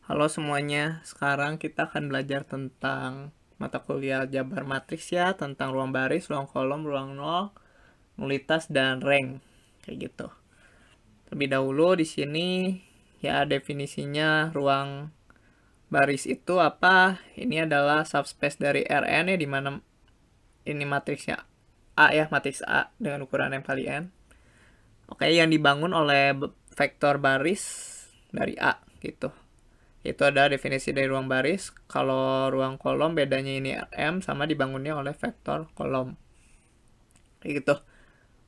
Halo semuanya, sekarang kita akan belajar tentang mata kuliah jabar matriks ya, tentang ruang baris, ruang kolom, ruang nol, nulitas, dan rank, kayak gitu. Terlebih dahulu di sini ya definisinya ruang baris itu apa? Ini adalah subspace dari Rn ya, dimana ini matriksnya A ya, matriks A dengan ukuran M kali N. Oke, yang dibangun oleh vektor baris dari A gitu. Itu ada definisi dari ruang baris. Kalau ruang kolom bedanya ini M sama dibangunnya oleh vektor kolom. Kayak gitu.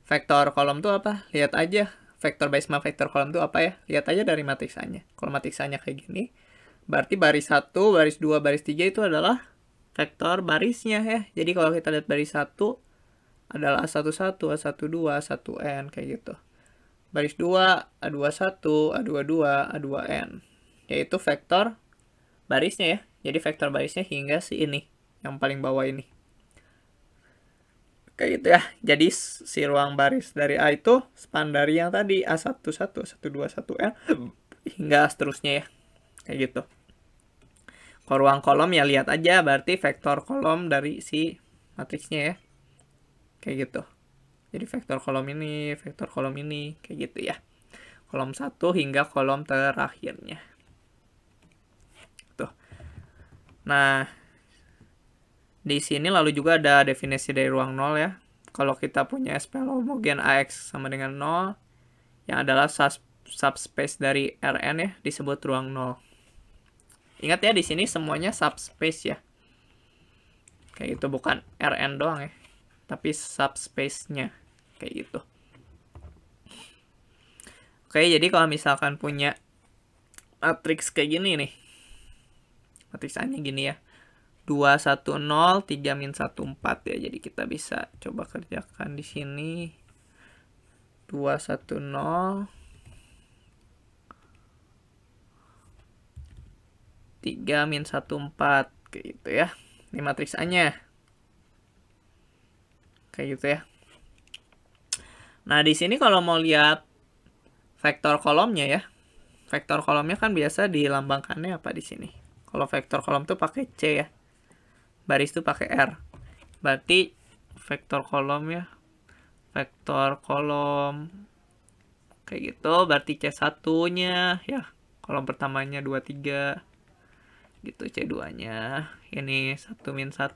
Vektor kolom tuh apa? Lihat aja. Vektor baris sama vektor kolom tuh apa ya? Lihat aja dari matriksanya. Kalau matriksanya kayak gini, berarti baris 1, baris 2, baris 3 itu adalah vektor barisnya ya. Jadi kalau kita lihat baris 1 adalah A11, A12, A1N kayak gitu. Baris 2, A21, A22, A2N. Yaitu vektor barisnya ya. Jadi vektor barisnya hingga si ini, yang paling bawah ini. Kayak gitu ya. Jadi si ruang baris dari A itu span dari yang tadi A11, A12, A1N hingga seterusnya ya. Kayak gitu. Kalau ruang kolom ya lihat aja berarti vektor kolom dari si matriksnya ya. Kayak gitu. Jadi vektor kolom ini, kayak gitu ya. Kolom 1 hingga kolom terakhirnya. Tuh. Nah, di sini lalu juga ada definisi dari ruang nol ya. Kalau kita punya SPL homogen AX sama dengan 0, yang adalah subspace dari Rn ya, disebut ruang nol. Ingat ya, di sini semuanya subspace ya. Kayak gitu, bukan Rn doang ya, tapi subspace-nya. Kayak gitu. Oke, jadi kalau misalkan punya matriks kayak gini nih. Matriks A-nya gini ya. 2, 1, 0, 3, min 1, 4 ya. Jadi kita bisa coba kerjakan di sini. 2, 1, 0. 3, min 1, 4. Kayak gitu ya. Ini matriks A-nya. Kayak gitu ya. Nah, di sini kalau mau lihat vektor kolomnya ya. Vektor kolomnya kan biasa dilambangkannya apa di sini? Kalau vektor kolom tuh pakai C ya. Baris tuh pakai R. Berarti vektor kolom ya. Vektor kolom kayak gitu, berarti C1-nya ya. Kolom pertamanya 2, 3. Gitu C2-nya. Ini 1, min 1.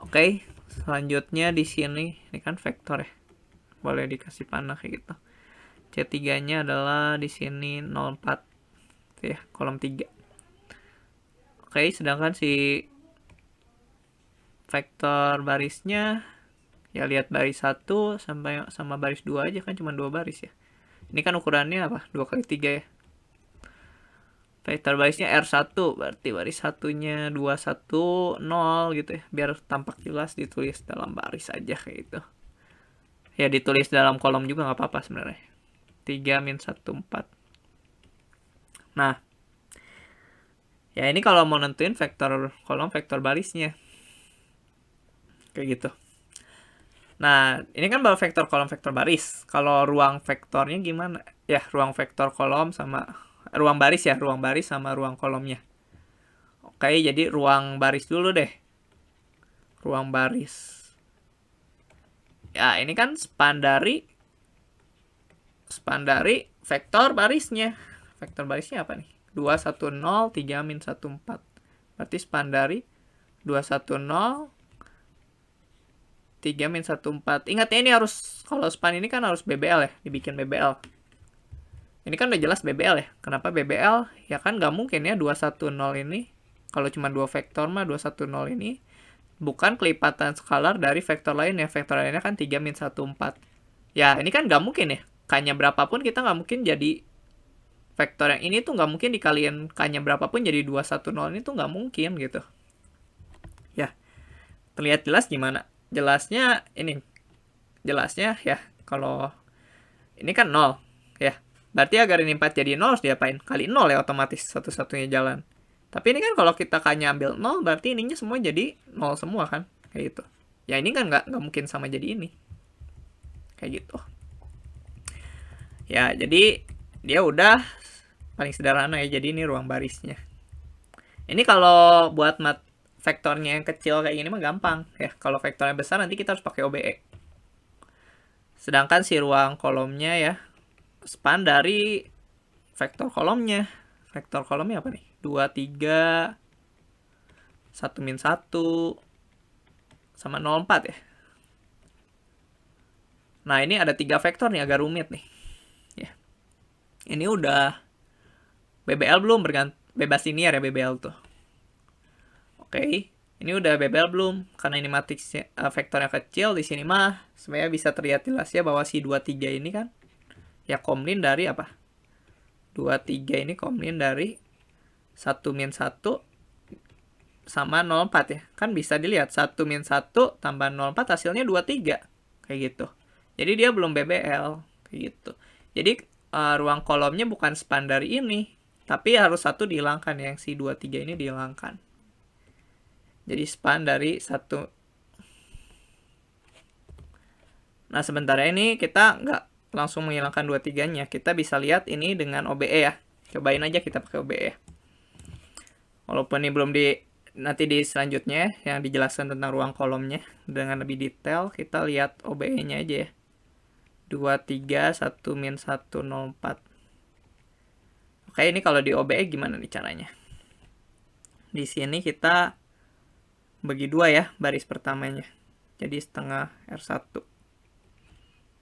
Oke, selanjutnya di sini ini kan vektor ya. Boleh dikasih panah kayak gitu. C3-nya adalah di sini 04 ya, kolom 3. Oke, sedangkan si vektor barisnya ya lihat baris 1 sampai sama baris 2 aja kan cuma 2 baris ya. Ini kan ukurannya apa? 2 kali 3 ya. Vektor barisnya R1, berarti baris satunya 2, 1, 0 gitu ya. Biar tampak jelas ditulis dalam baris aja kayak gitu. Ya ditulis dalam kolom juga nggak apa-apa sebenarnya. 3, min 1, 4. Nah, ya ini kalau mau nentuin vektor kolom, vektor barisnya. Kayak gitu. Nah, ini kan baru vektor kolom, vektor baris. Kalau ruang vektornya gimana? Ya, ruang vektor kolom sama ruang baris ya, ruang baris sama ruang kolomnya. Oke, jadi ruang baris dulu deh. Ruang baris. Ya, ini kan span dari vektor barisnya. Vektor barisnya apa nih? 2, 1, 0, 3, min 1, 4. Berarti span dari 2, 1, 0, 3, min 1, 4. Ingat ya, ini harus, kalau span ini kan harus BBL ya, dibikin BBL. Ini kan udah jelas BBL ya. Kenapa BBL? Ya kan nggak mungkin ya 2, 1, 0 ini. Kalau cuma 2 vektor mah 2, 1, 0 ini bukan kelipatan skalar dari vektor lainnya. Vektor lainnya kan 3, min 1, 4. Ya, ini kan nggak mungkin ya. K-nya berapapun kita nggak mungkin jadi vektor yang ini tuh nggak mungkin dikaliin K-nya berapapun jadi 2, 1, 0 ini tuh nggak mungkin gitu. Ya, terlihat jelas gimana? Jelasnya ini. Jelasnya ya, kalau ini kan 0 ya. Berarti agar ini 4 jadi 0 harus diapain? Kali 0 ya otomatis satu-satunya jalan. Tapi ini kan kalau kita K-nya ambil 0 berarti ininya semua jadi 0 semua kan. Kayak gitu. Ya ini kan nggak mungkin sama jadi ini. Kayak gitu. Ya jadi dia udah paling sederhana ya, jadi ini ruang barisnya. Ini kalau buat vektornya yang kecil kayak gini mah gampang ya. Kalau vektornya besar nanti kita harus pakai OBE. Sedangkan si ruang kolomnya ya span dari vektor kolomnya. Vektor kolomnya apa nih? 2, 3, 1 min 1 sama 0, 4 ya. Nah, ini ada 3 vektor nih, agak rumit nih. Ya. Ini udah BBL belum? Bebas linear ya BBL tuh. Oke. Ini udah BBL belum? Karena ini matriksnya vektornya kecil, di sini mah sebenarnya bisa terlihat jelas ya bahwa si 2, 3 ini kan ya komlin dari apa? 2, 3 ini komlin dari 1 min 1 sama 0, 4 ya. Kan bisa dilihat 1 min 1 tambah 0, 4 hasilnya 2, 3. Kayak gitu. Jadi dia belum BBL. Kayak gitu. Jadi ruang kolomnya bukan span dari ini. Tapi harus satu dihilangkan. Yang si 2, 3 ini dihilangkan. Jadi span dari 1. Nah sementara ini kita nggak langsung menghilangkan 2, 3-nya. Kita bisa lihat ini dengan OBE ya. Cobain aja kita pakai OBE. Walaupun ini belum nanti di selanjutnya yang dijelaskan tentang ruang kolomnya dengan lebih detail, kita lihat OBE-nya aja ya. 2, 3, 1 min 1, 0, 4. Oke, ini kalau di OBE gimana nih caranya? Di sini kita bagi 2 ya baris pertamanya. Jadi setengah R1.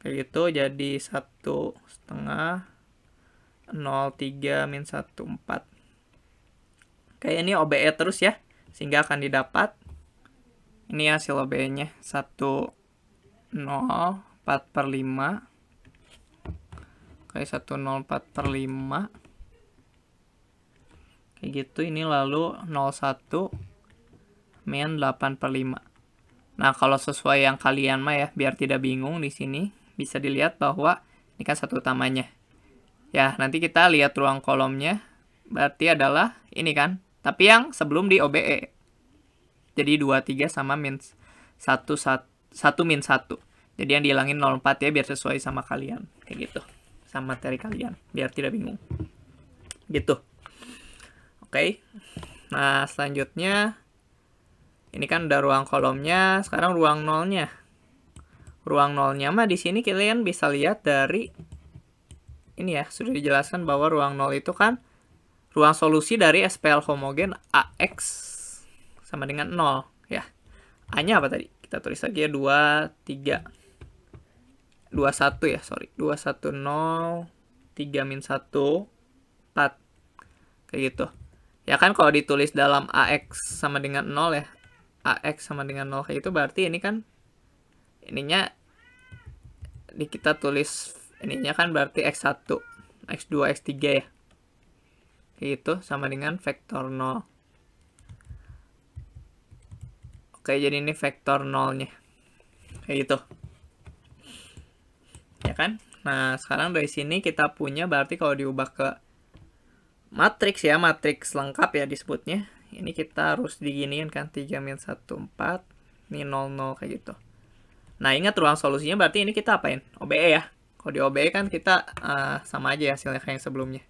Kayak gitu, jadi 1 setengah 0, 3, min 1, 4. Oke, ini OBE terus ya. Sehingga akan didapat. Ini hasil OBE-nya. 1, 0, 4/5. Oke, 1, 0, 4/5. Kayak gitu, ini lalu 0,1 min 8/5. Nah, kalau sesuai yang kalian mah ya, biar tidak bingung di sini, bisa dilihat bahwa ini kan satu utamanya. Ya, nanti kita lihat ruang kolomnya, berarti adalah ini kan, tapi yang sebelum di OBE. Jadi 2, 3 sama min 1 min 1. Jadi yang dihilangin 0,4 ya, biar sesuai sama kalian. Kayak gitu. Sama materi kalian, biar tidak bingung. Gitu. Oke. Nah, selanjutnya ini kan udah ruang kolomnya, sekarang ruang nolnya. Ruang nolnya mah di sini kalian bisa lihat dari ini ya, sudah dijelaskan bahwa ruang nol itu kan ruang solusi dari SPL homogen AX sama dengan 0 ya. A-nya apa tadi? Kita tulis lagi ya 2, 3. 21 ya, sorry. 21, 0, 3 min 1, 4. Kayak gitu. Ya kan kalau ditulis dalam AX sama dengan 0 ya. AX sama dengan 0 kayak itu berarti ini kan ininya kita tulis ininya kan berarti X1, X2, X3 ya. Kayak gitu sama dengan vektor 0. Oke, jadi ini vektor 0-nya. Kayak gitu. Ya kan? Nah, sekarang dari sini kita punya berarti kalau diubah ke matriks ya, matriks lengkap ya disebutnya. Ini kita harus diginiin kan 3 min 1, 4. Ini 0, 0 kayak gitu. Nah, ingat ruang solusinya berarti ini kita apain? OBE ya. Kalau di OBE kan kita sama aja ya hasilnya kayak yang sebelumnya.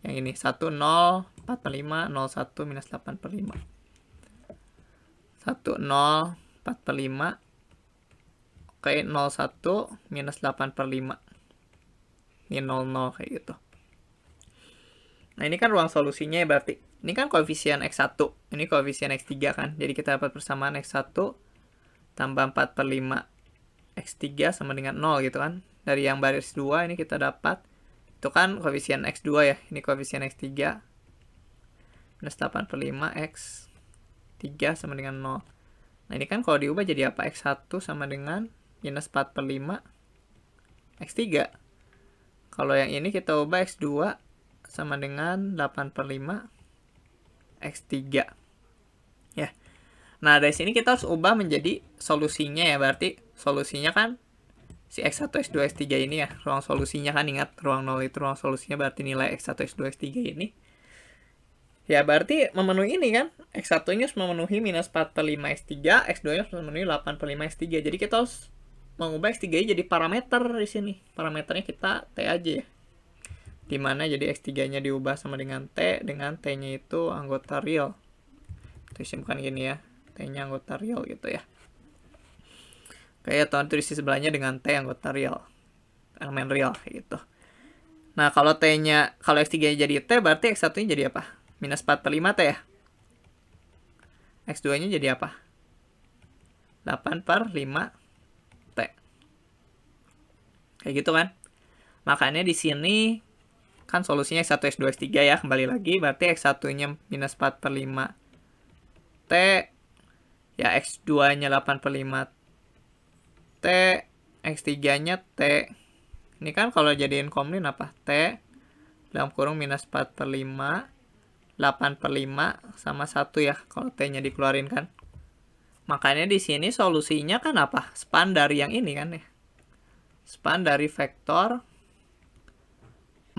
Yang ini 1, 0, 4/5, 0, 1, minus 8/5. 1, 0, 4/5. Oke, 0, 1, minus 8/5. Ini 0, 0 kayak gitu. Nah, ini kan ruang solusinya ya berarti. Ini kan koefisien X1. Ini koefisien X3 kan. Jadi kita dapat persamaan X1 tambah 4/5 X3 sama dengan 0 gitu kan. Dari yang baris 2 ini kita dapat. Itu kan koefisien X2 ya. Ini koefisien X3. Minus 8/5 X3 sama dengan 0. Nah ini kan kalau diubah jadi apa? X1 sama dengan minus 4/5 X3. Kalau yang ini kita ubah X2 sama dengan 8/5 X3. Ya. Nah, dari sini kita harus ubah menjadi solusinya ya. Berarti solusinya kan si X1, X2, X3 ini ya. Ruang solusinya kan ingat ruang 0 itu ruang solusinya berarti nilai X1, X2, X3 ini. Ya, berarti memenuhi ini kan. X1-nya harus memenuhi minus 4/5 X3, X2-nya harus memenuhi 8/5 X3. Jadi kita harus mengubah X3 jadi parameter di sini. Parameternya kita T aja ya. Dimana jadi X3-nya diubah sama dengan T, dengan T-nya itu anggota real. Bukan gini ya, T-nya anggota real gitu ya. Kayak atau tulis di sebelahnya dengan T anggota real, elemen real kayak gitu. Nah, kalau T-nya, kalau X3-nya jadi T, berarti X1-nya jadi apa? Minus 4/5 T ya. X2-nya jadi apa? 8/5 T. Kayak gitu kan. Makanya di sini kan solusinya X1, X2, X3 ya. Kembali lagi, berarti X1-nya minus 4/5 T. Ya, X2-nya 8/5 T. X3-nya T. Ini kan kalau jadiin komlin apa? T dalam kurung minus 4/5, 8/5 sama 1 ya. Kalau T-nya dikeluarin kan. Makanya di sini solusinya kan apa? Span dari yang ini kan ya. Span dari vektor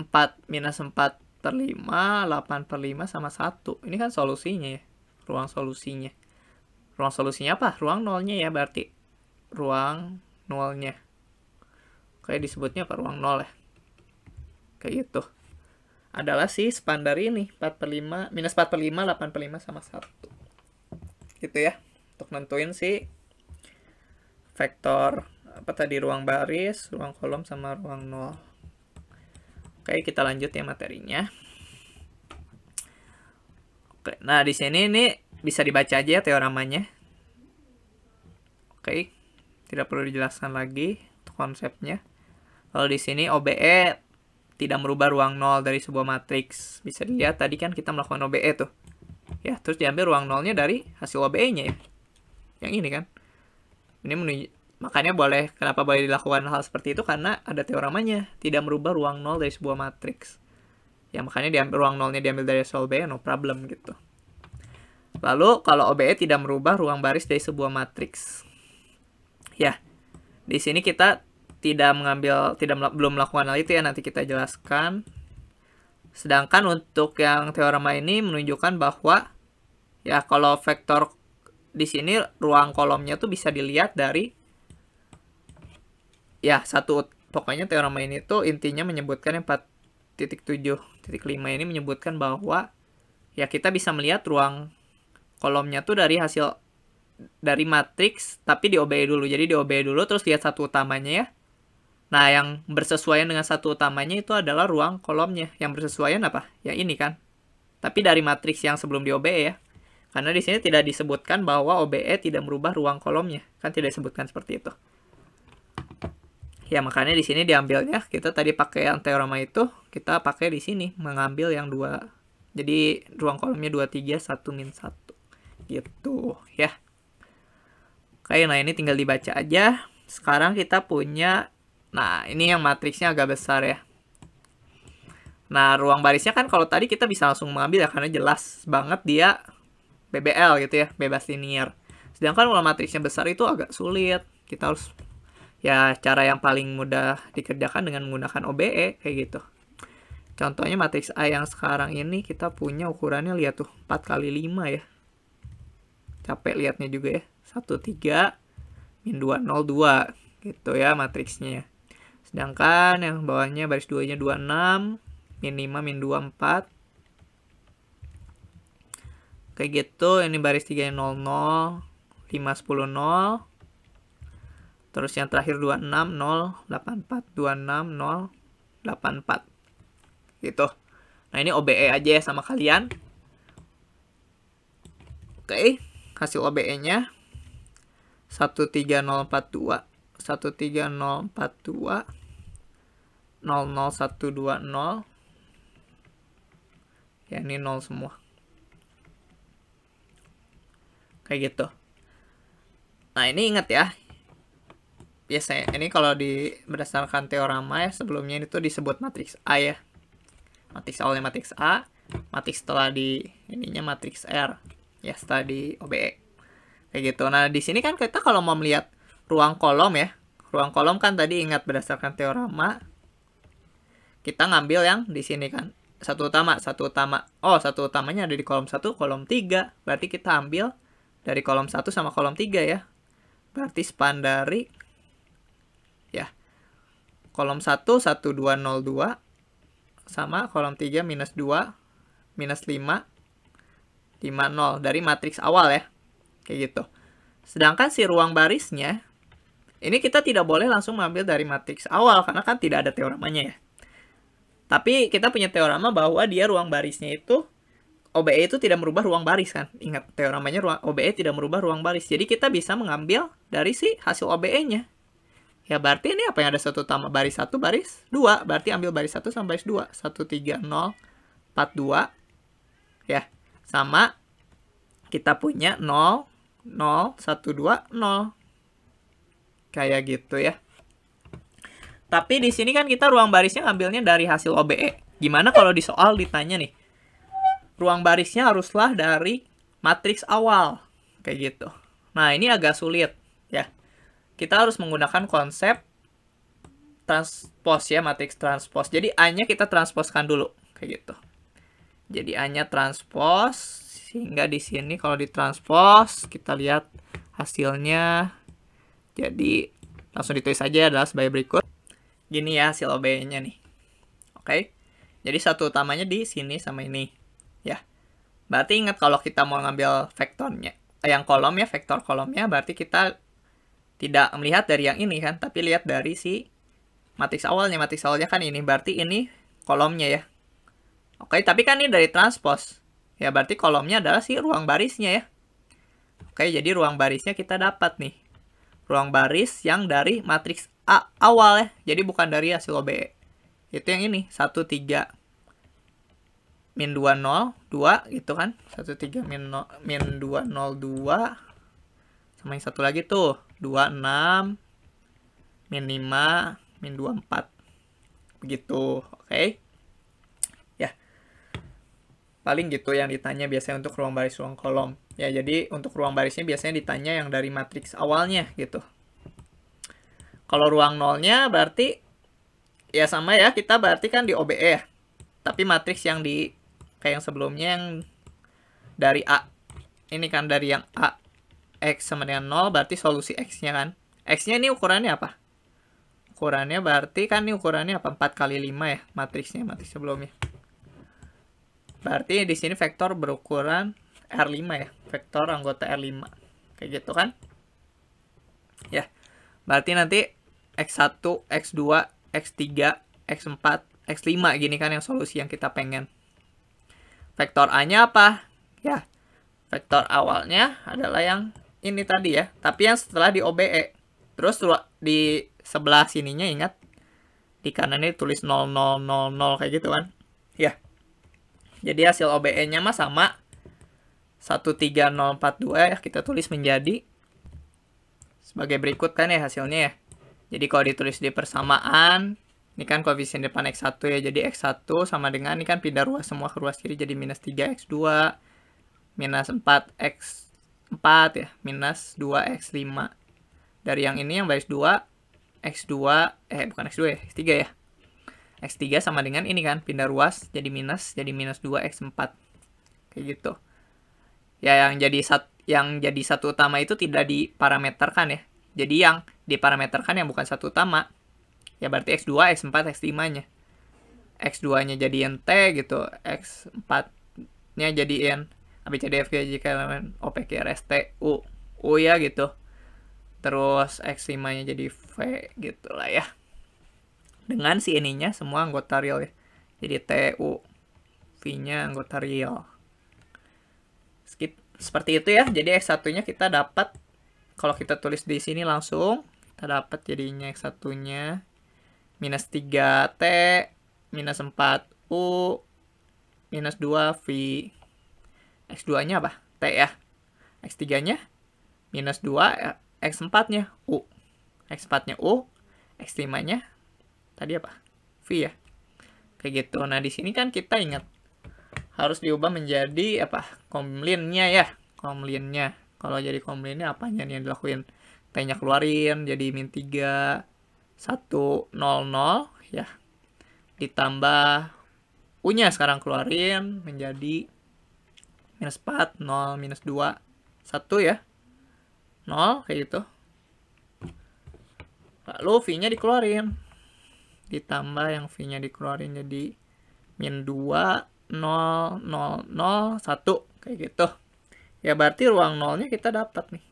4 minus 4/5, 8/5 sama 1. Ini kan solusinya ya. Ruang solusinya. Ruang solusinya apa? Ruang nolnya ya berarti. Ruang nolnya. Kayak disebutnya apa? Ruang nol ya. Kayak gitu. Adalah si span dari ini. 4/5, minus 4/5, 8/5 sama 1. Gitu ya. Untuk nentuin si vektor apa tadi, ruang baris, ruang kolom sama ruang nol. Oke, kita lanjut ya materinya. Oke, nah di sini ini bisa dibaca aja teoremanya. Oke, tidak perlu dijelaskan lagi untuk konsepnya. Kalau di sini OBE tidak merubah ruang nol dari sebuah matriks. Bisa dilihat tadi kan kita melakukan OBE tuh. Ya, terus diambil ruang nolnya dari hasil OBE-nya ya. Yang ini kan. Ini makanya kenapa boleh dilakukan hal seperti itu, karena ada teoremanya, tidak merubah ruang nol dari sebuah matriks. Ya makanya diambil ruang nolnya diambil dari hasil OBE, no problem gitu. Lalu kalau OBE tidak merubah ruang baris dari sebuah matriks. Ya. Di sini kita belum melakukan hal itu ya, nanti kita jelaskan. Sedangkan untuk yang teorema ini menunjukkan bahwa ya kalau vektor di sini ruang kolomnya tuh bisa dilihat dari ya pokoknya teorema ini tuh intinya menyebutkan 4.7.5 ini menyebutkan bahwa ya kita bisa melihat ruang kolomnya tuh dari matriks tapi di OBE dulu. Jadi di OBE dulu terus lihat satu utamanya ya. Nah, yang bersesuaian dengan satu utamanya itu adalah ruang kolomnya. Yang bersesuaian apa? Ya ini kan. Tapi dari matriks yang sebelum di OBE ya. Karena di sini tidak disebutkan bahwa OBE tidak merubah ruang kolomnya. Kan tidak disebutkan seperti itu. Ya, makanya di sini diambilnya. Kita tadi pakai yang teorema itu. Kita pakai di sini. Mengambil yang 2. Jadi, ruang kolomnya 2, 3, 1, min 1. Gitu, ya. Oke, nah ini tinggal dibaca aja. Sekarang kita punya... Nah, ini yang matriksnya agak besar ya. Nah, ruang barisnya kan kalau tadi kita bisa langsung mengambil ya. Karena jelas banget dia... BBL gitu ya, bebas linear. Sedangkan kalau matriksnya besar itu agak sulit. Kita harus ya cara yang paling mudah dikerjakan dengan menggunakan OBE kayak gitu. Contohnya matriks A yang sekarang ini kita punya ukurannya lihat tuh 4x5 ya. Capek lihatnya juga ya. 1 3 min 2 0 2 gitu ya matriksnya. Sedangkan yang bawahnya baris 2-nya 26 min 5 min 2 4. Kayak gitu, ini baris 3 0 0, 5 10 0. Terus yang terakhir 26 0 84 26 0 84. Gitu. Nah, ini OBE aja ya sama kalian. Oke, hasil OBE-nya 13042 13042 00120. Ya, ini 0 semua. Kayak gitu. Nah, ini ingat ya. Biasanya ini kalau berdasarkan teorema ya sebelumnya itu disebut matriks A ya. Matriks awalnya matriks A, matriks setelah di ininya matriks R. Ya, setelah di OBE. Kayak gitu. Nah, di sini kan kita kalau mau melihat ruang kolom ya. Ruang kolom kan tadi ingat berdasarkan teorema kita ngambil yang di sini kan. Satu utama. Oh, satu utamanya ada di kolom 1, kolom 3. Berarti kita ambil dari kolom 1 sama kolom 3 ya. Berarti span dari ya kolom 1 1202 sama kolom 3 minus 2, minus 5, 5, 0 dari matriks awal ya. Kayak gitu. Sedangkan si ruang barisnya, ini kita tidak boleh langsung mengambil dari matriks awal karena kan tidak ada teoremanya ya. Tapi kita punya teorema bahwa dia ruang barisnya itu, OBE itu tidak merubah ruang baris kan. Ingat, teoremanya OBE tidak merubah ruang baris. Jadi kita bisa mengambil dari si hasil OBE-nya. Ya berarti ini apa yang ada satu utama? Baris 1, baris 2. Berarti ambil baris 1 sama baris 2. 1, 3, 0, 4, 2. Ya, sama kita punya 0, 0, 1, 2, 0. Kayak gitu ya. Tapi di sini kan kita ruang barisnya ngambilnya dari hasil OBE. Gimana kalau di soal ditanya nih, ruang barisnya haruslah dari matriks awal. Kayak gitu. Nah, ini agak sulit ya. Kita harus menggunakan konsep transpos ya, matriks transpos. Jadi A-nya kita transposkan dulu. Kayak gitu. Jadi A-nya transpos. Sehingga di sini kalau ditranspos, kita lihat hasilnya. Jadi langsung ditulis saja adalah sebagai berikut. Gini ya hasil OBE-nya nih. Oke. Jadi satu utamanya di sini sama ini. Ya. Berarti ingat kalau kita mau ngambil vektornya, yang kolom ya, vektor kolomnya, berarti kita tidak melihat dari yang ini kan, tapi lihat dari si matriks awalnya. Matriks awalnya kan ini, berarti ini kolomnya ya. Oke, tapi kan ini dari transpos. Ya, berarti kolomnya adalah si ruang barisnya ya. Oke, jadi ruang barisnya kita dapat nih. Ruang baris yang dari matriks A awal ya. Jadi bukan dari hasil OBE. Itu yang ini, 1, 3, min 2, 0, 2 gitu kan. 1, 3, min 2, 0, 2. Sama yang satu lagi tuh, 2, 6, min 5, min 2, 4. Begitu, oke. Ya, paling gitu yang ditanya biasanya untuk ruang baris, ruang kolom. Ya, jadi untuk ruang barisnya biasanya ditanya yang dari matriks awalnya gitu. Kalau ruang nolnya berarti ya sama ya, kita berarti kan di OBE ya. Tapi matriks yang di kayak yang sebelumnya yang dari A. Ini kan dari yang A X sama dengan 0 berarti solusi X-nya kan. X-nya ini ukurannya apa? Ukurannya berarti kan ini ukurannya apa? 4 kali 5 ya matriksnya, matriks sebelumnya. Berarti di sini vektor berukuran R5 ya, vektor anggota R5. Kayak gitu kan? Ya. Berarti nanti X1, X2, X3, X4, X5 gini kan yang solusi yang kita pengen. Vektor A-nya apa? Ya. Vektor awalnya adalah yang ini tadi ya, tapi yang setelah di OBE. Terus di sebelah sininya ingat di kanannya tulis 0, 0, 0, 0 kayak gitu kan. Ya. Jadi hasil OBE-nya mah sama 13042 ya, kita tulis menjadi sebagai berikut kan ya hasilnya ya. Jadi kalau ditulis di persamaan, ini kan koefisien depan X1 ya, jadi X1 sama dengan, ini kan pindah ruas semua ke ruas kiri, jadi minus 3X2, minus 4X4 ya, minus 2X5. Dari yang ini yang baris 2, X2, bukan X2 ya, X3 ya. X3 sama dengan ini kan, pindah ruas, jadi minus 2X4. Kayak gitu. Ya, yang jadi satu utama itu tidak diparameterkan ya. Jadi yang diparameterkan yang bukan satu utama. Ya berarti X2, X4, X5-nya. X2-nya jadiin T gitu, X4-nya jadiin ABCDFG elemen OPQRST U ya gitu. Terus X5-nya jadi V gitu lah ya. Dengan si ininya semua anggota real ya. Jadi TU, V-nya anggota real. Seperti itu ya. Jadi X1-nya kita dapat, kalau kita tulis di sini langsung, kita dapat jadinya X1-nya minus 3T, minus 4U, minus 2V. X2-nya apa? T ya. X3-nya minus 2, X4-nya U. X4-nya U, X5-nya tadi apa? V ya. Kayak gitu. Nah, di sini kan kita ingat harus diubah menjadi apa? Komlinnya ya. Komlinnya. Kalau jadi komlinnya apanya nih yang dilakuin? T-nya keluarin jadi min 3 1 0 0 ya. Ditambah U-nya sekarang keluarin menjadi minus 4 0 minus 2 1 ya. 0 kayak gitu. Lalu V-nya dikeluarin. Ditambah yang V-nya dikeluarin jadi min 2, 0, 0, 0, 1. Kayak gitu. Ya berarti ruang nolnya kita dapat nih.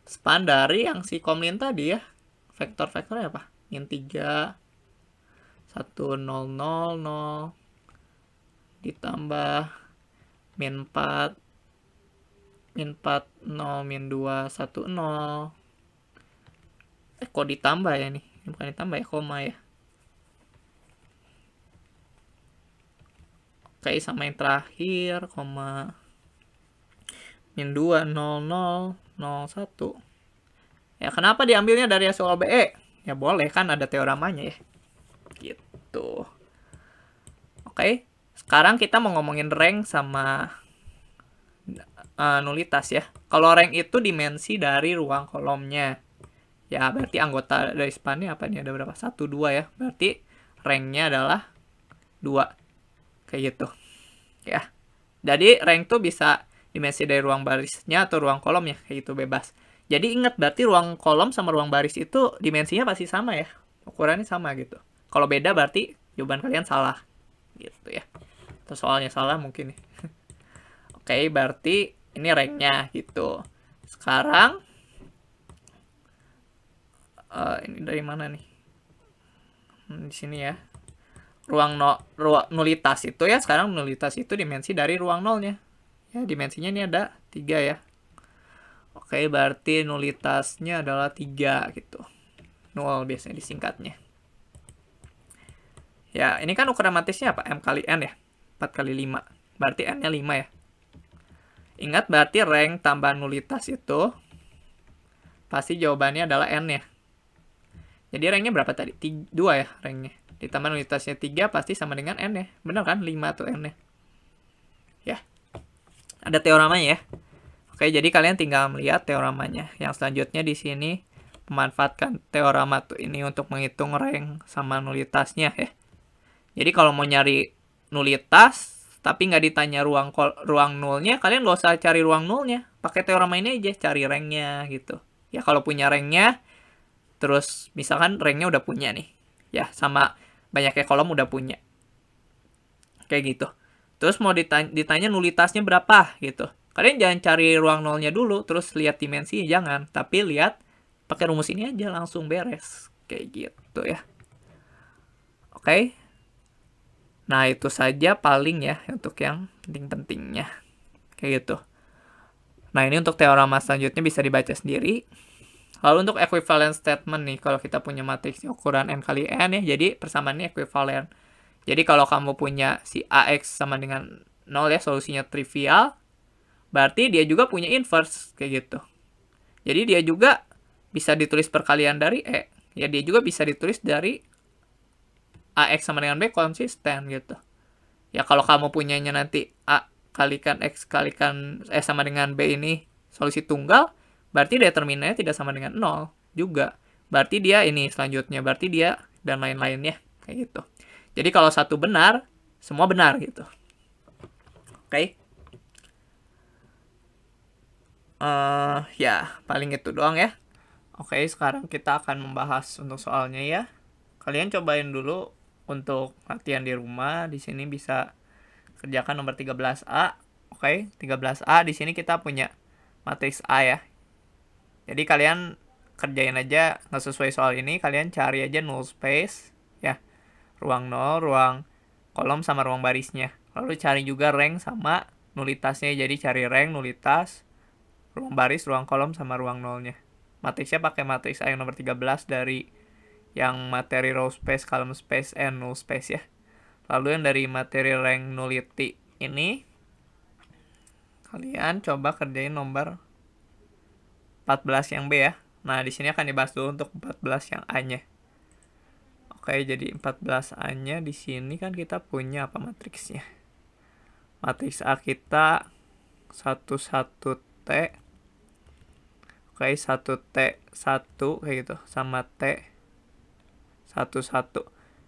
Span dari yang si komlin tadi ya. Vektor-vektornya apa? Min 3, 1, 0, 0, 0. Ditambah min 4, min 4, 0, min 2, 1, 0. Kok ditambah ya nih? Bukan ditambah ya, koma ya. Oke, sama yang terakhir, koma min 2, 0, 0, 0, 1. Ya, kenapa diambilnya dari hasil OBE? Ya boleh, kan ada teoramanya ya. Gitu. Oke, sekarang kita mau ngomongin rank sama nulitas ya. Kalau rank itu dimensi dari ruang kolomnya. Ya, berarti anggota dari span-nya apa nih? Ada berapa? 1, 2 ya. Berarti rank-nya adalah 2. Kayak gitu. Ya. Jadi, rank tuh bisa dimensi dari ruang barisnya atau ruang kolomnya. Kayak gitu, bebas. Jadi, ingat berarti ruang kolom sama ruang baris itu dimensinya pasti sama ya. Ukurannya sama gitu. Kalau beda berarti jawaban kalian salah. Gitu ya. Atau soalnya salah mungkin nih. Oke, berarti ini rank-nya gitu. Sekarang ini dari mana nih? Di sini ya. Ruang nulitas itu ya, sekarang nulitas itu dimensi dari ruang nolnya. Ya, dimensinya ini ada 3 ya. Oke, berarti nulitasnya adalah 3 gitu. 0 biasanya disingkatnya. Ya, ini kan ukuran matrisnya apa? M kali N ya. 4 kali 5. Berarti N-nya 5 ya. Ingat berarti rank tambah nulitas itu pasti jawabannya adalah N ya. Jadi ranknya berapa tadi? 2 ya ranknya. Ditambah nulitasnya 3 pasti sama dengan N ya. Benar kan? 5 tuh N ya. Ya. Ada teoramanya ya. Oke, jadi kalian tinggal melihat teoramanya. Yang selanjutnya di sini memanfaatkan teorema tuh ini untuk menghitung rank sama nulitasnya ya. Jadi kalau mau nyari nulitas tapi nggak ditanya ruang nolnya, kalian nggak usah cari ruang nolnya. Pakai teorema ini aja cari ranknya gitu. Ya kalau punya ranknya, terus misalkan ranknya udah punya nih. Ya sama banyaknya kolom udah punya. Kayak gitu. Terus mau ditanya nulitasnya berapa gitu. Kalian jangan cari ruang nolnya dulu, terus lihat dimensinya, jangan. Tapi lihat pakai rumus ini aja langsung beres. Kayak gitu ya. Oke. Nah, itu saja paling ya untuk yang penting-pentingnya. Kayak gitu. Nah, ini untuk teorema selanjutnya bisa dibaca sendiri. Lalu untuk equivalent statement nih, kalau kita punya matriks ukuran N kali N ya, jadi persamaannya equivalent. Jadi kalau kamu punya si AX sama dengan 0 ya, solusinya trivial, berarti dia juga punya inverse, kayak gitu. Jadi dia juga bisa ditulis perkalian dari E. Ya dia juga bisa ditulis dari AX sama dengan B konsisten gitu. Ya kalau kamu punyanya nanti A kalikan X kalikan sama dengan B ini solusi tunggal, berarti determinannya tidak sama dengan 0 juga. Berarti dia ini selanjutnya, berarti dia dan lain-lainnya kayak gitu. Jadi kalau satu benar, semua benar gitu. Oke. Ya, paling itu doang ya. Oke, sekarang kita akan membahas untuk soalnya ya. Kalian cobain dulu untuk latihan di rumah. Di sini bisa kerjakan nomor 13A. Oke, 13A di sini kita punya matriks A ya. Jadi kalian kerjain aja, nggak sesuai soal ini, kalian cari aja null space ya. Ruang nol, ruang kolom sama ruang barisnya. Lalu cari juga rank sama nulitasnya. Jadi cari rank, nulitas, ruang baris, ruang kolom sama ruang nolnya. Matriksnya pakai matriks A yang nomor 13 dari yang materi row space, column space, and null space ya. Lalu yang dari materi rank nullity ini kalian coba kerjain nomor 14 yang B ya. Nah, di sini akan dibahas dulu untuk 14 yang A-nya. Oke, jadi 14A-nya di sini kan kita punya apa matriksnya? Matriks A kita 11T. Oke, 1T1 kayak gitu sama T11.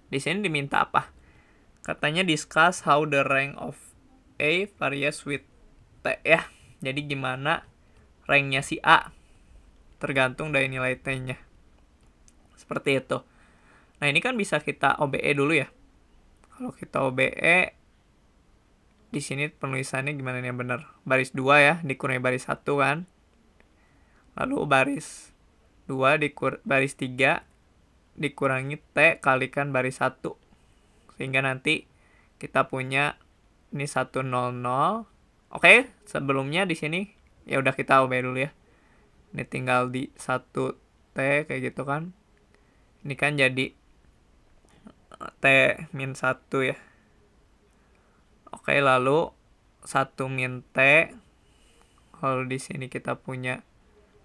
Di sini diminta apa? Katanya discuss how the rank of A varies with T ya. Jadi gimana ranknya si A tergantung dari nilai T-nya. Seperti itu. Nah, ini kan bisa kita OBE dulu ya. Kalau kita OBE, di sini penulisannya gimana nih yang benar? Baris 2 ya, dikurangi baris 1 kan. Lalu baris 2 baris 3 dikurangi T kalikan baris 1. Sehingga nanti kita punya ini 100. Oke, sebelumnya di sini ya udah kita OBE dulu ya. Ini tinggal di 1T kayak gitu kan. Ini kan jadi T min 1 ya. Oke, lalu 1 min T. Kalau di sini kita punya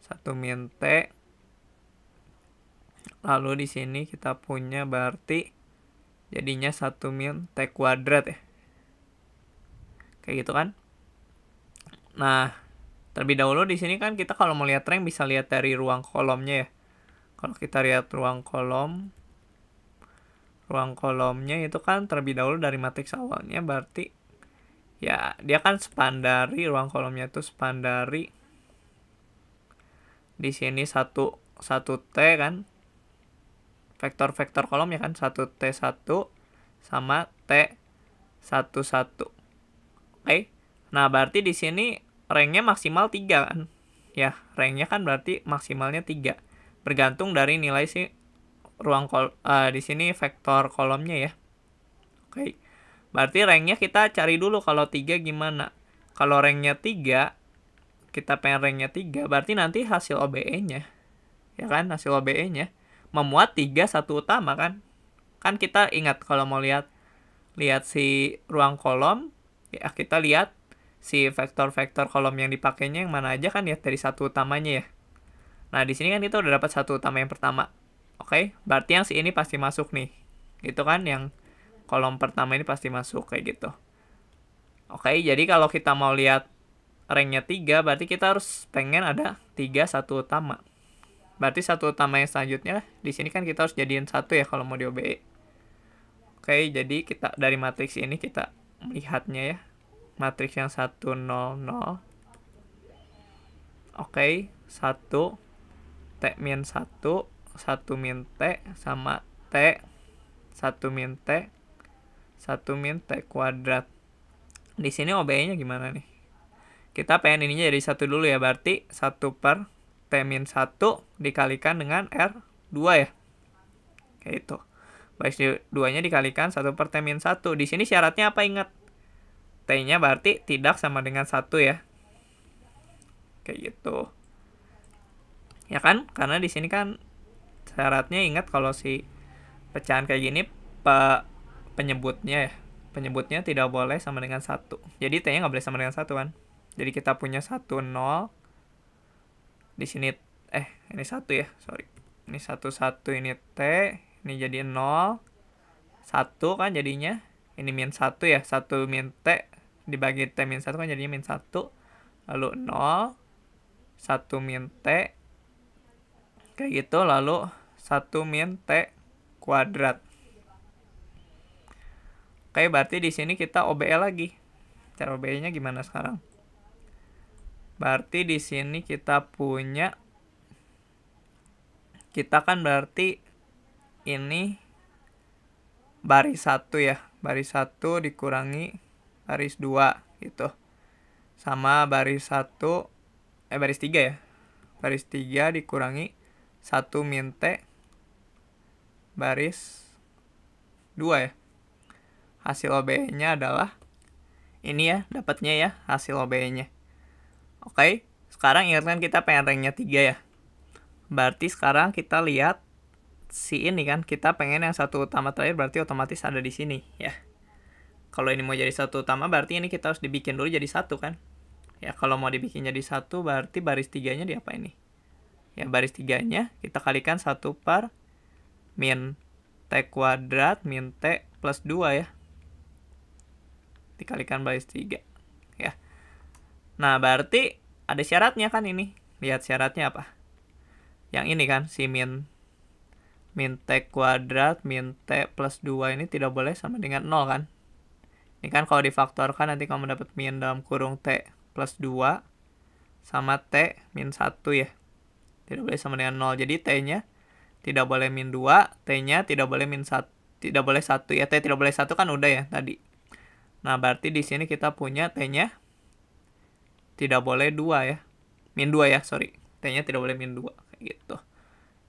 1 min T. Lalu di sini kita punya berarti jadinya 1 min T kuadrat ya. Kayak gitu kan. Nah, terlebih dahulu di sini kan kita kalau mau lihat rank bisa lihat dari ruang kolomnya ya. Kalau kita lihat ruang kolomnya itu kan terlebih dahulu dari matriks awalnya, berarti ya dia kan span dari ruang kolomnya itu span dari di sini 1 T kan, vektor kolomnya kan 1T1 sama T11. Oke. Nah, berarti di sini ranknya maksimal 3 kan. Ya, ranknya kan berarti maksimalnya 3. Bergantung dari nilai si di sini vektor kolomnya ya. Oke. Berarti ranknya kita cari dulu kalau 3 gimana. Kalau ranknya 3, kita pengen ranknya 3, berarti nanti hasil OBE-nya. Ya kan, hasil OBE-nya memuat 3 satu utama kan. Kan kita ingat kalau mau lihat si ruang kolom, ya kita lihat si vektor-vektor kolom yang dipakainya yang mana aja kan ya dari satu utamanya ya. Nah, di sini kan kita udah dapat satu utama yang pertama. Oke, berarti yang si ini pasti masuk nih. Gitu kan, yang kolom pertama ini pasti masuk kayak gitu. Oke, jadi kalau kita mau lihat ranknya 3, berarti kita harus pengen ada 3 satu utama. Berarti satu utama yang selanjutnya di sini kan kita harus jadiin 1 ya kalau mau di OBE. Oke, jadi kita dari matriks ini kita melihatnya ya. Matriks yang 1 0 0. Oke, 1 T min 1 1 min T sama T 1 min T 1 min T kuadrat. Di sini OBE-nya gimana nih? Kita pengen ininya jadi 1 dulu ya, berarti 1 per T min 1 dikalikan dengan R2 ya. Kayak itu. Baris 2-nya dikalikan 1 per T min 1. Di sini syaratnya apa, ingat? T-nya berarti tidak sama dengan 1 ya. Kayak gitu. Ya kan? Karena di sini kan syaratnya ingat kalau si pecahan kayak gini penyebutnya ya. Penyebutnya tidak boleh sama dengan 1. Jadi T-nya nggak boleh sama dengan 1 kan. Jadi kita punya 1 0. Di sini ini 1 ya, sorry. Ini 1 1, ini T, ini jadi 0. 1 kan jadinya. Ini min 1 ya. 1 min T dibagi T min 1 kan jadinya min 1. Lalu 0. 1 min T. Kayak gitu, lalu 1 min T kuadrat. Oke, berarti di sini kita OBE lagi. Cara OBE-nya gimana sekarang? Berarti di sini kita kan berarti ini baris 1 ya. Baris 1 dikurangi baris 2 gitu. Sama baris 1 baris 3 ya. Baris 3 dikurangi 1 min T baris 2 ya. Hasil OBE-nya adalah ini ya, dapatnya ya hasil OBE-nya. Oke, sekarang ingatkan kita pengen ranknya 3 ya. Berarti sekarang kita lihat si ini kan, kita pengen yang satu utama terakhir berarti otomatis ada di sini ya. Kalau ini mau jadi satu utama berarti ini kita harus dibikin dulu jadi 1 kan. Ya, kalau mau dibikin jadi 1 berarti baris 3-nya di apa ini? Ya, baris 3-nya kita kalikan 1 per min T kuadrat min T plus 2 ya. Dikalikan baris 3 ya. Nah, berarti ada syaratnya kan ini. Lihat syaratnya apa? Yang ini kan, si min T kuadrat min T plus 2 ini tidak boleh sama dengan 0 kan. Ini kan kalau difaktorkan nanti kamu dapat min dalam kurung T plus 2 sama T min 1 ya. Tidak boleh sama dengan 0. Jadi T-nya tidak boleh min 2, T-nya tidak boleh min 1. tidak boleh 1 ya. T tidak boleh 1 kan udah ya tadi. Nah, berarti di sini kita punya T-nya tidak boleh 2 ya. Min 2 ya, sorry. T-nya tidak boleh min 2 kayak gitu.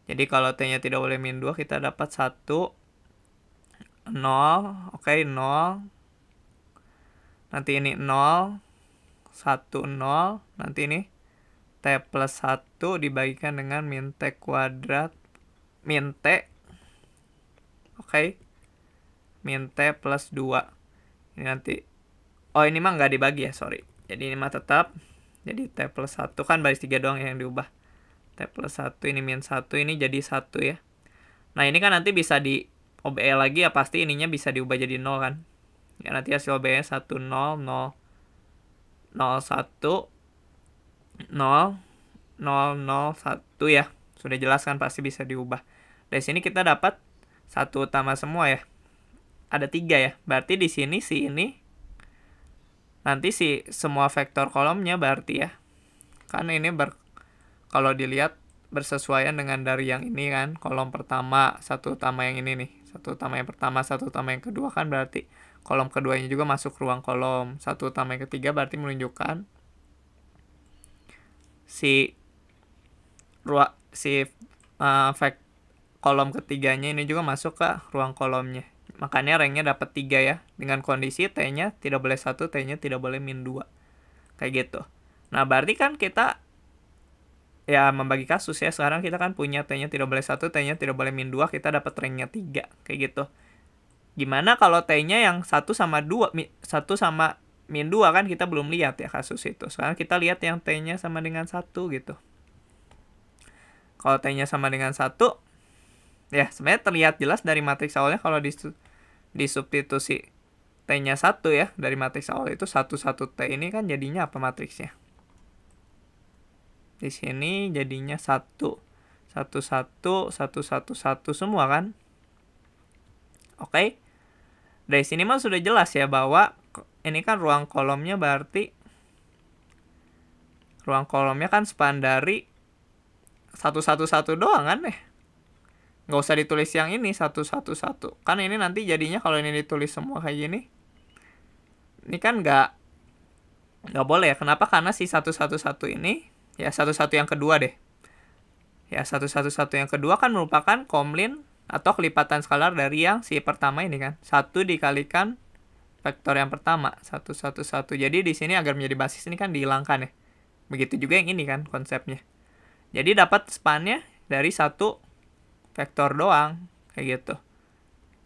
Jadi kalau T-nya tidak boleh min 2, kita dapat 1 0, oke, 0. Nanti ini 0, 1, 0. Nanti ini T plus 1 dibagikan dengan min T kuadrat, min T, oke, min T plus 2. Ini nanti, oh ini mah nggak dibagi ya, sorry. Jadi ini mah tetap, jadi T plus 1 kan baris 3 doang yang diubah. T plus 1, ini min 1, ini jadi 1 ya. Nah ini kan nanti bisa di OBE lagi ya, pasti ininya bisa diubah jadi 0 kan. Ya nanti hasil OBE 1, 0, 0, 0, 1, 0, 0, 0, 1 ya. Sudah jelas kan, pasti bisa diubah. Dari sini kita dapat 1 utama semua ya. Ada 3 ya. Berarti di sini si ini nanti si semua vektor kolomnya berarti ya. Kan ini kalau dilihat bersesuaian dengan dari yang ini kan. Kolom pertama, 1 utama yang ini nih. 1 utama yang pertama, 1 utama yang kedua kan berarti kolom keduanya juga masuk ruang kolom. 1 utama yang ketiga berarti menunjukkan si kolom ketiganya ini juga masuk ke ruang kolomnya. Makanya ranknya dapat 3 ya. Dengan kondisi T-nya tidak boleh 1, T-nya tidak boleh min 2. Kayak gitu. Nah, berarti kan kita ya membagi kasus ya. Sekarang kita kan punya T-nya tidak boleh 1, T-nya tidak boleh min 2. Kita dapat ranknya 3. Kayak gitu. Gimana kalau T-nya yang 1 sama 2, 1 sama min 2 kan kita belum lihat ya kasus itu. Sekarang kita lihat yang T-nya sama dengan 1 gitu. Kalau T-nya sama dengan 1, ya sebenarnya terlihat jelas dari matriks awalnya kalau disubstitusi T-nya 1 ya. Dari matriks awal itu 1, 1 T ini kan jadinya apa matriksnya? Di sini jadinya 1, 1, 1, 1, 1, 1 semua kan? Oke. Dari sini mah sudah jelas ya bahwa ini kan ruang kolomnya berarti ruang kolomnya kan span dari 1, 1, 1 doang kan ya? Nggak usah ditulis yang ini 1, 1, 1. Kan ini nanti jadinya kalau ini ditulis semua kayak gini. Ini kan nggak boleh ya. Kenapa? Karena si 1, 1, 1 ini, ya 1, 1 yang kedua deh. Ya 1, 1, 1 yang kedua kan merupakan komlin atau kelipatan skalar dari yang si pertama ini kan. 1 dikalikan vektor yang pertama. 1, 1, 1. Jadi di sini agar menjadi basis ini kan dihilangkan ya. Begitu juga yang ini kan konsepnya. Jadi dapat spannya dari 1 vektor doang. Kayak gitu.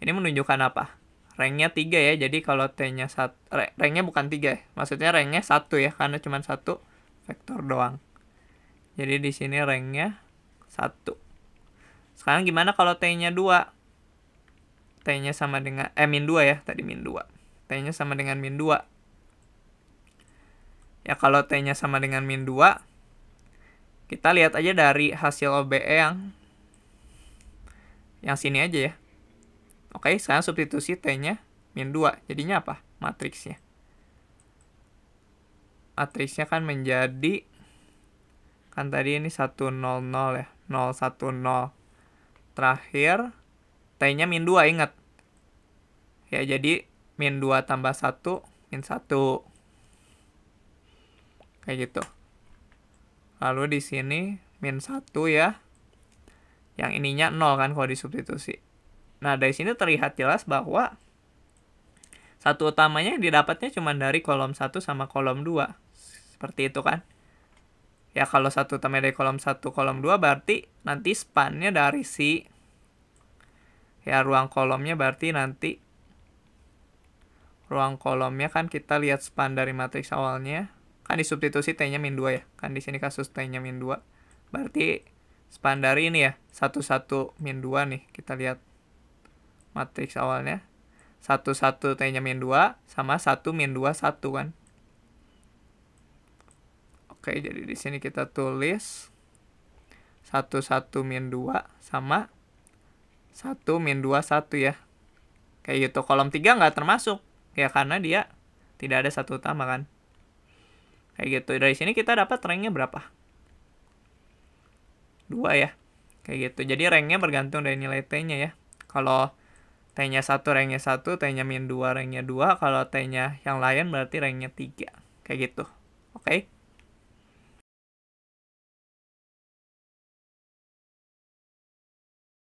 Ini menunjukkan apa? Ranknya 3 ya. Jadi kalau T-nya 1, ranknya bukan 3 ya. Maksudnya ranknya 1 ya. Karena cuma 1 vektor doang. Jadi di sini ranknya 1. Sekarang gimana kalau T-nya 2? T-nya sama dengan, min 2 ya. Tadi min 2. T-nya sama dengan min 2. Ya kalau T-nya sama dengan min 2, kita lihat aja dari hasil OBE yang sini aja ya. Oke, sekarang substitusi T-nya min 2. Jadinya apa? Matriksnya. Matriksnya kan menjadi, kan tadi ini 1, 0, 0 ya. 0, 1, 0. Terakhir, T-nya min 2, ingat. Ya, jadi min 2 tambah 1, min 1. Kayak gitu. Lalu di sini min 1 ya. Yang ininya 0 kan kalau disubstitusi. Nah, dari sini terlihat jelas bahwa satu utamanya didapatnya cuma dari kolom 1 sama kolom 2. Seperti itu kan. Ya, kalau satu utama dari kolom 1, kolom 2 berarti nanti spannya dari si ya ruang kolomnya berarti nanti ruang kolomnya kan kita lihat span dari matriks awalnya kan disubstitusi T-nya min 2 ya. Kan di sini kasus T-nya min 2. Berarti span dari ini ya 1, 1 min 2 nih. Kita lihat matriks awalnya 1, 1 T-nya min 2 sama 1 min 2 1 kan. Oke, jadi di sini kita tulis 1, 1 min 2 sama 1 min 2 1 ya. Kayak gitu. Kolom 3 nggak termasuk. Ya karena dia tidak ada satu utama kan. Kayak gitu. Dari sini kita dapat ranknya berapa? 2 ya. Kayak gitu. Jadi ranknya bergantung dari nilai T-nya ya. Kalau T-nya 1, ranknya 1, T-nya min 2, ranknya 2. Kalau T-nya yang lain berarti ranknya 3. Kayak gitu. Oke?